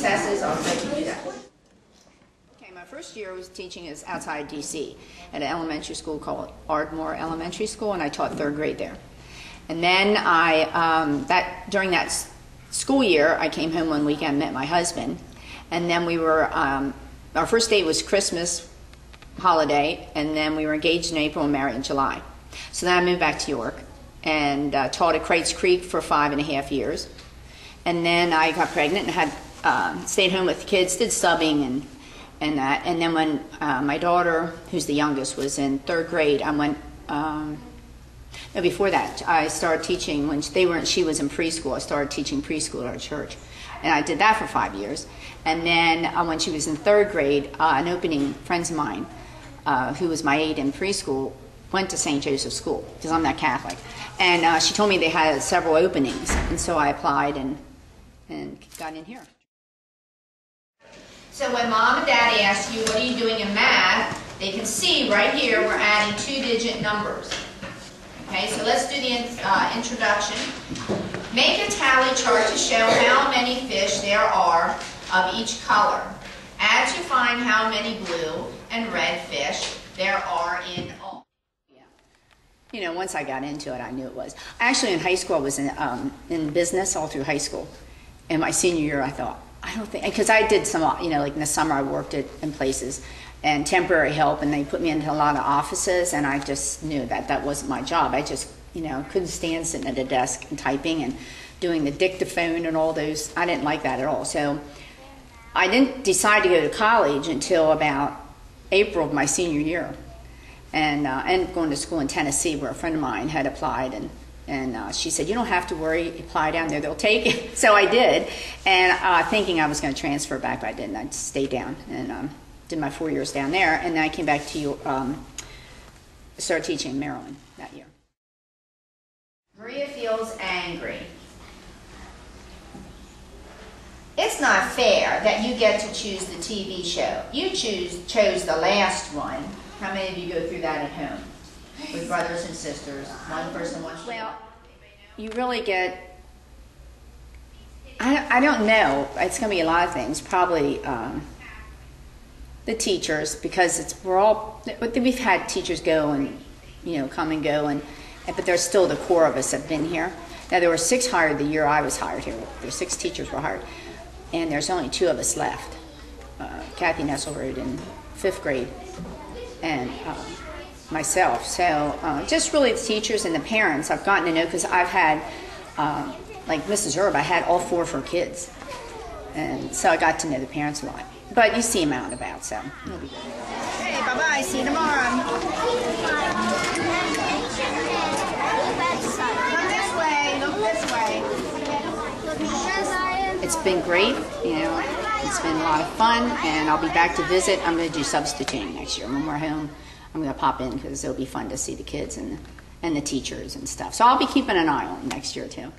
recesses, I'll let you do that. Okay, my first year was teaching is outside D.C. at an elementary school called Ardmore Elementary School, and I taught 3rd grade there. And then during that school year, I came home one weekend, met my husband, and then we were, our first date was Christmas holiday, and then we were engaged in April and married in July. So then I moved back to York and taught at Crates Creek for 5.5 years. And then I got pregnant and had stayed home with the kids, did subbing and that. And then when my daughter, who's the youngest, was in 3rd grade, I went, no, before that, I started teaching when she was in preschool. I started teaching preschool at our church. And I did that for 5 years. And then when she was in 3rd grade, an opening friends of mine, who was my aide in preschool, went to St. Joseph's School, because I'm not Catholic. And she told me they had several openings. And so I applied and got in here. So when Mom and Daddy ask you, what are you doing in math, they can see right here we're adding 2-digit numbers. Okay, so let's do the introduction. Make a tally chart to show how many fish there are of each color. Add to find how many blue and red fish there are in all. Yeah. You know, once I got into it, I knew it was. Actually, in high school, I was in business all through high school. In my senior year, I thought, I don't think, because I did some, you know, like in the summer I worked in places and temporary help, and they put me into a lot of offices, and I just knew that that wasn't my job. I just, you know, couldn't stand sitting at a desk and typing and doing the dictaphone and all those. I didn't like that at all. So I didn't decide to go to college until about April of my senior year, and going to school in Tennessee where a friend of mine had applied, and she said, you don't have to worry, apply down there, they'll take it. So I did, and thinking I was going to transfer back, but I didn't. I just stayed down and did my 4 years down there, and then I came back to start teaching in Maryland that year. Maria feels angry. It's not fair that you get to choose the TV show. You chose the last one. How many of you go through that at home? With brothers and sisters, one person, one show? Well, you really get, I don't know, it's going to be a lot of things. Probably the teachers, because we've had teachers go and, you know, come and go, but there's still the core of us that have been here. Now, there were 6 hired the year I was hired here. There were 6 teachers were hired, and there's only 2 of us left. Kathy Nesselrode in 5th grade, and myself. So just really the teachers and the parents I've gotten to know, because I've had, like Mrs. Herb, I had all 4 of her kids. And so I got to know the parents a lot. But you see them out and about, so it'll be good. Hey, bye-bye. See you tomorrow. Come this way. Look this way. It's been great. You know, it's been a lot of fun, and I'll be back to visit. I'm going to do substituting next year. When we're home, I'm going to pop in because it'll be fun to see the kids and the teachers and stuff. So I'll be keeping an eye on next year, too.